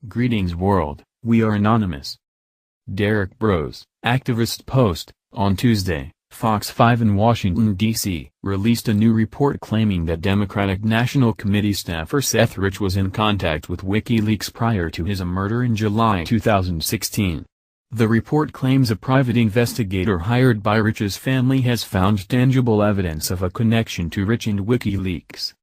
Greetings world, we are anonymous. Derek Bros, activist post. On Tuesday, Fox 5 in Washington, D.C., released a new report claiming that Democratic National Committee staffer Seth Rich was in contact with WikiLeaks prior to his murder in July 2016. The report claims a private investigator hired by Rich's family has found tangible evidence of a connection to Rich and WikiLeaks.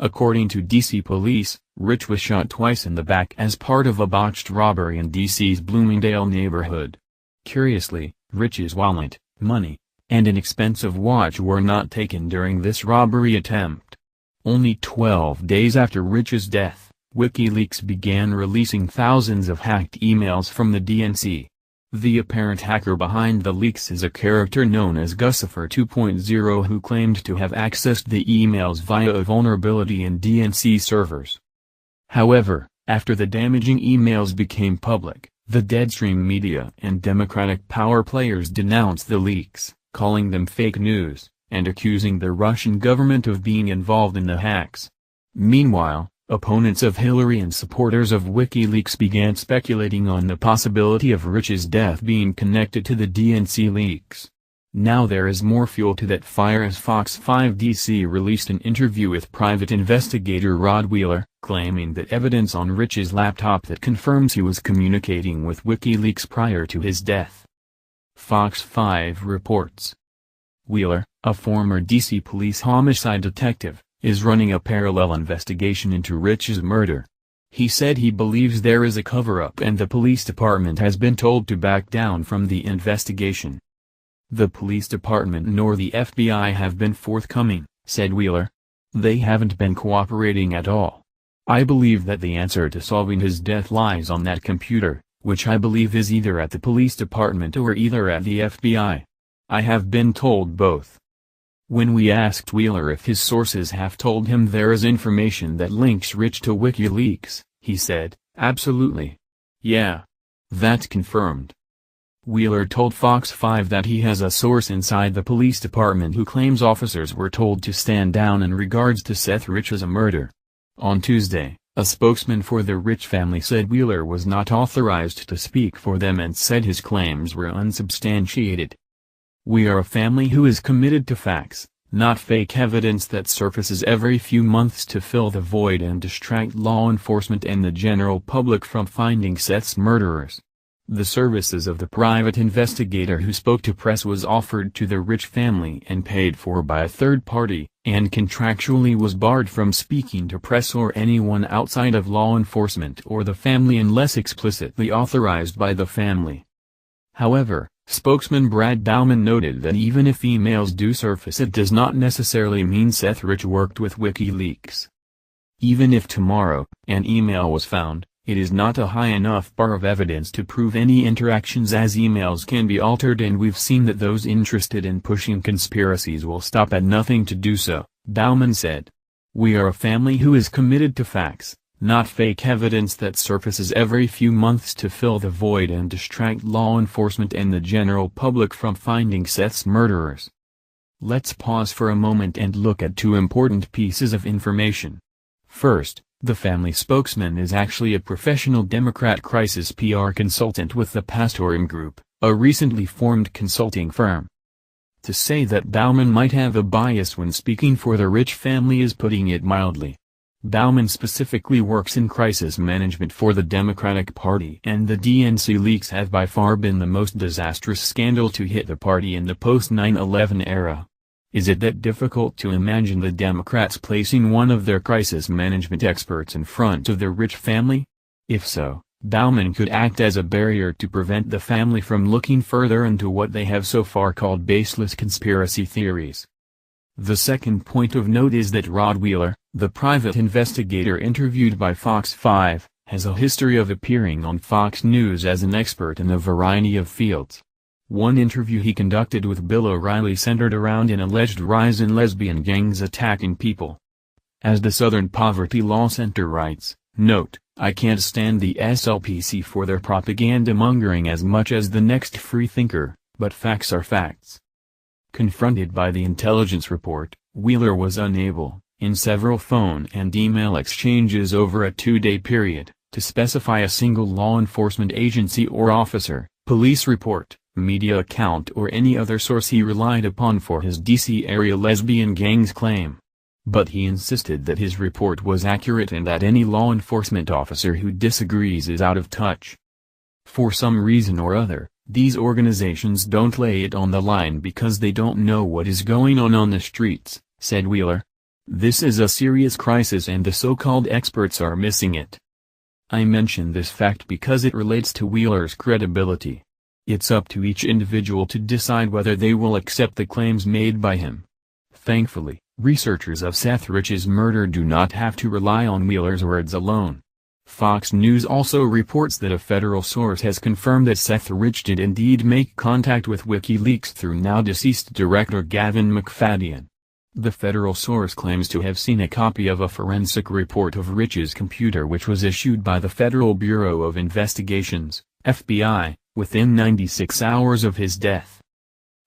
According to D.C. police, Rich was shot twice in the back as part of a botched robbery in D.C.'s Bloomingdale neighborhood. Curiously, Rich's wallet, money, and an expensive watch were not taken during this robbery attempt. Only 12 days after Rich's death, WikiLeaks began releasing thousands of hacked emails from the DNC. The apparent hacker behind the leaks is a character known as Guccifer 2.0 who claimed to have accessed the emails via a vulnerability in DNC servers. However, after the damaging emails became public, the Deadstream media and Democratic power players denounced the leaks, calling them fake news, and accusing the Russian government of being involved in the hacks. Meanwhile, opponents of Hillary and supporters of WikiLeaks began speculating on the possibility of Rich's death being connected to the DNC leaks. Now there is more fuel to that fire as Fox 5 DC released an interview with private investigator Rod Wheeler, claiming that evidence on Rich's laptop that confirms he was communicating with WikiLeaks prior to his death. Fox 5 reports. Wheeler, a former DC police homicide detective, is running a parallel investigation into Rich's murder. He said he believes there is a cover-up and the police department has been told to back down from the investigation. The police department nor the FBI have been forthcoming, said Wheeler. They haven't been cooperating at all. I believe that the answer to solving his death lies on that computer, which I believe is either at the police department or either at the FBI. I have been told both. When we asked Wheeler if his sources have told him there is information that links Rich to WikiLeaks, he said, absolutely. Yeah. That's confirmed. Wheeler told Fox 5 that he has a source inside the police department who claims officers were told to stand down in regards to Seth Rich's murder. On Tuesday, a spokesman for the Rich family said Wheeler was not authorized to speak for them and said his claims were unsubstantiated. We are a family who is committed to facts, not fake evidence that surfaces every few months to fill the void and distract law enforcement and the general public from finding Seth's murderers. The services of the private investigator who spoke to press was offered to the Rich family and paid for by a third party, and contractually was barred from speaking to press or anyone outside of law enforcement or the family unless explicitly authorized by the family. However, spokesman Brad Bauman noted that even if emails do surface, it does not necessarily mean Seth Rich worked with WikiLeaks. Even if tomorrow an email was found, it is not a high enough bar of evidence to prove any interactions, as emails can be altered and we've seen that those interested in pushing conspiracies will stop at nothing to do so, Bauman said. We are a family who is committed to facts, not fake evidence that surfaces every few months to fill the void and distract law enforcement and the general public from finding Seth's murderers. Let's pause for a moment and look at two important pieces of information. First, the family spokesman is actually a professional Democrat crisis PR consultant with the Pastorum Group, a recently formed consulting firm. To say that Bauman might have a bias when speaking for the Rich family is putting it mildly. Bauman specifically works in crisis management for the Democratic Party, and the DNC leaks have by far been the most disastrous scandal to hit the party in the post-9/11 era. Is it that difficult to imagine the Democrats placing one of their crisis management experts in front of the Rich family? If so, Bauman could act as a barrier to prevent the family from looking further into what they have so far called baseless conspiracy theories. The second point of note is that Rod Wheeler, the private investigator interviewed by Fox 5, has a history of appearing on Fox News as an expert in a variety of fields. One interview he conducted with Bill O'Reilly centered around an alleged rise in lesbian gangs attacking people. As the Southern Poverty Law Center writes, note, I can't stand the SLPC for their propaganda mongering as much as the next freethinker, but facts are facts. Confronted by the intelligence report, Wheeler was unable, in several phone and email exchanges over a 2-day period, to specify a single law enforcement agency or officer, police report, media account or any other source he relied upon for his D.C. area lesbian gang's claim. But he insisted that his report was accurate and that any law enforcement officer who disagrees is out of touch. For some reason or other, these organizations don't lay it on the line because they don't know what is going on the streets, said Wheeler. This is a serious crisis and the so-called experts are missing it. I mention this fact because it relates to Wheeler's credibility. It's up to each individual to decide whether they will accept the claims made by him. Thankfully, researchers of Seth Rich's murder do not have to rely on Wheeler's words alone. Fox News also reports that a federal source has confirmed that Seth Rich did indeed make contact with WikiLeaks through now-deceased director Gavin McFadden. The federal source claims to have seen a copy of a forensic report of Rich's computer which was issued by the Federal Bureau of Investigations, FBI, within 96 hours of his death.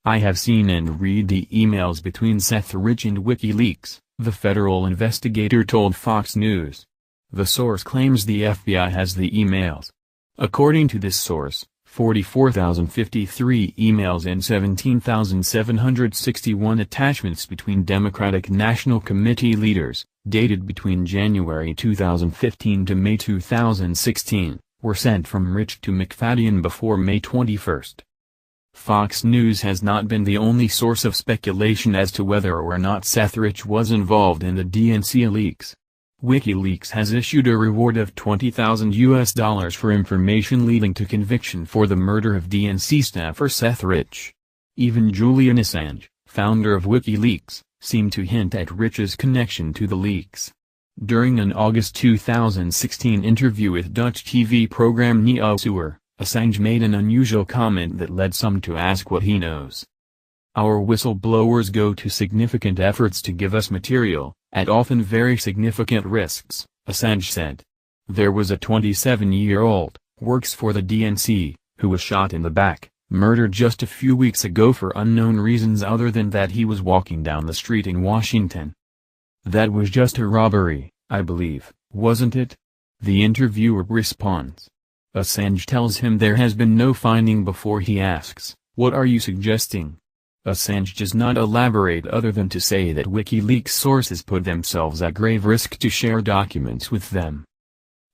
I have seen and read the emails between Seth Rich and WikiLeaks, the federal investigator told Fox News. The source claims the FBI has the emails. According to this source, 44,053 emails and 17,761 attachments between Democratic National Committee leaders, dated between January 2015 to May 2016, were sent from Rich to McFadden before May 21. Fox News has not been the only source of speculation as to whether or not Seth Rich was involved in the DNC leaks. WikiLeaks has issued a reward of $20,000 for information leading to conviction for the murder of DNC staffer Seth Rich. Even Julian Assange, founder of WikiLeaks, seemed to hint at Rich's connection to the leaks. During an August 2016 interview with Dutch TV program Nieuwsuur, Assange made an unusual comment that led some to ask what he knows. Our whistleblowers go to significant efforts to give us material, at often very significant risks, Assange said. There was a 27-year-old, works for the DNC, who was shot in the back, murdered just a few weeks ago for unknown reasons other than that he was walking down the street in Washington. That was just a robbery, I believe, wasn't it? The interviewer responds. Assange tells him there has been no finding before he asks, "What are you suggesting?" Assange does not elaborate other than to say that WikiLeaks sources put themselves at grave risk to share documents with them.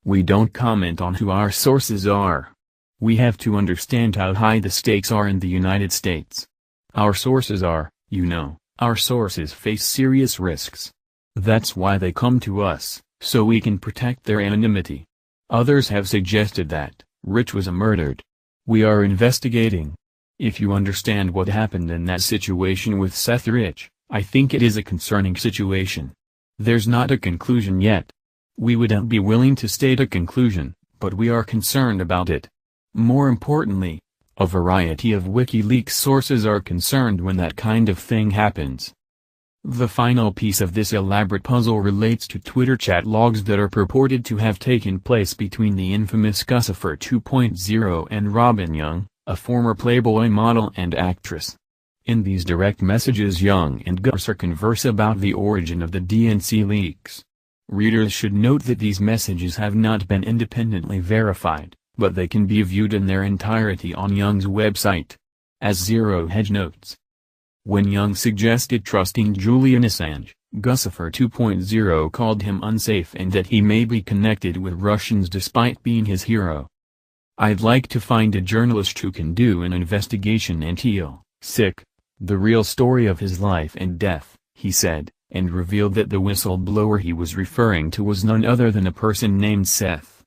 We don't comment on who our sources are. We have to understand how high the stakes are in the United States. Our sources are, our sources face serious risks. That's why they come to us, so we can protect their anonymity. Others have suggested that Rich was murdered. We are investigating. If you understand what happened in that situation with Seth Rich, I think it is a concerning situation. There's not a conclusion yet. We wouldn't be willing to state a conclusion, but we are concerned about it. More importantly, a variety of WikiLeaks sources are concerned when that kind of thing happens. The final piece of this elaborate puzzle relates to Twitter chat logs that are purported to have taken place between the infamous Guccifer 2.0 and Robin Young, a former Playboy model and actress. In these direct messages Young and Guccifer converse about the origin of the DNC leaks. Readers should note that these messages have not been independently verified, but they can be viewed in their entirety on Young's website. As Zero Hedge notes. When Young suggested trusting Julian Assange, Guccifer 2.0 called him unsafe and that he may be connected with Russians despite being his hero. I'd like to find a journalist who can do an investigation and heal, the real story of his life and death, he said, and revealed that the whistleblower he was referring to was none other than a person named Seth.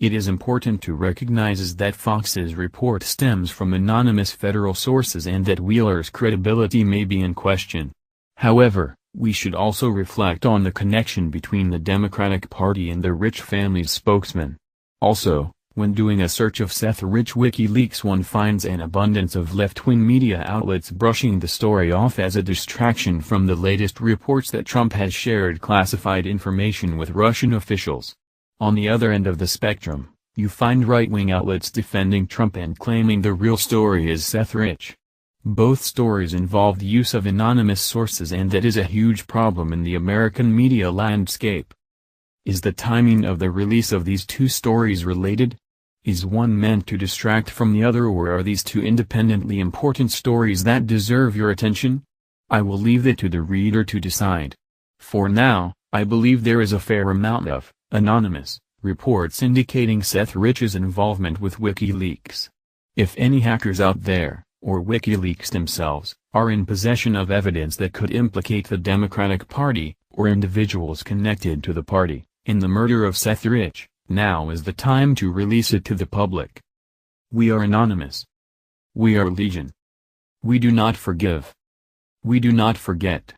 It is important to recognize that Fox's report stems from anonymous federal sources and that Wheeler's credibility may be in question. However, we should also reflect on the connection between the Democratic Party and the Rich family's spokesman. Also, when doing a search of Seth Rich WikiLeaks one finds an abundance of left-wing media outlets brushing the story off as a distraction from the latest reports that Trump has shared classified information with Russian officials. On the other end of the spectrum, you find right-wing outlets defending Trump and claiming the real story is Seth Rich. Both stories involve the use of anonymous sources and that is a huge problem in the American media landscape. Is the timing of the release of these two stories related? Is one meant to distract from the other, or are these two independently important stories that deserve your attention? I will leave it to the reader to decide. For now, I believe there is a fair amount of anonymous reports indicating Seth Rich's involvement with WikiLeaks. If any hackers out there, or WikiLeaks themselves, are in possession of evidence that could implicate the Democratic Party, or individuals connected to the party, in the murder of Seth Rich, now is the time to release it to the public. We are anonymous. We are legion. We do not forgive. We do not forget.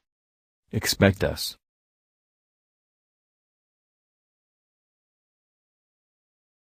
Expect us.